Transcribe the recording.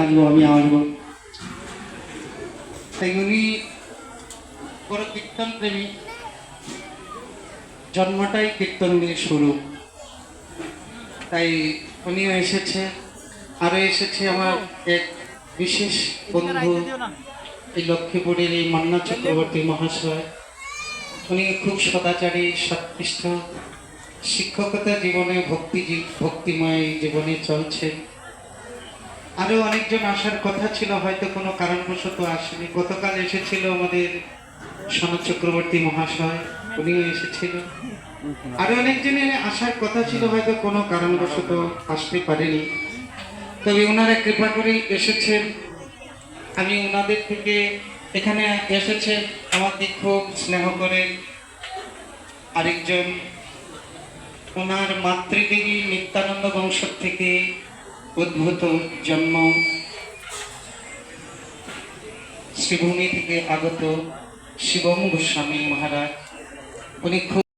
আসবো, আমি আসবো। তাই উনি বড় কীর্তন প্রেমী, জন্মটাই কীর্তন দিয়ে শুরু। তাই উনিও এসেছে, আরো এসেছে আমার এক বিশেষ বন্ধু, এই লক্ষ্মীপুরের এই মান্না চক্রবর্তী মহাশয়। উনি খুব সদাচারী, সৎনিষ্ঠ, শিক্ষকতা জীবনে ভক্তিময় জীবনে চলছে। আরো অনেকজন আসার কথা ছিল, হয়তো কোনো কারণবশত আসেনি। গতকাল এসেছিল আমাদের সনদ চক্রবর্তী মহাশয়, উনিও এসেছিল। আরো অনেকজনের আসার কথা ছিল, হয়তো কোনো কারণবশত আসতে পারেনি। তবে ওনারা কৃপা করে এসেছেন। আমি ওনাদের থেকে এখানে এসেছে আমাকে খুব স্নেহ করে আরেকজন, ওনার মাতৃদেবী নিত্যানন্দ বংশ থেকে উদ্ভূত, জন্ম শ্রীভূমি থেকে আগত শিবম গোস্বামী মহারাজ। উনি খুব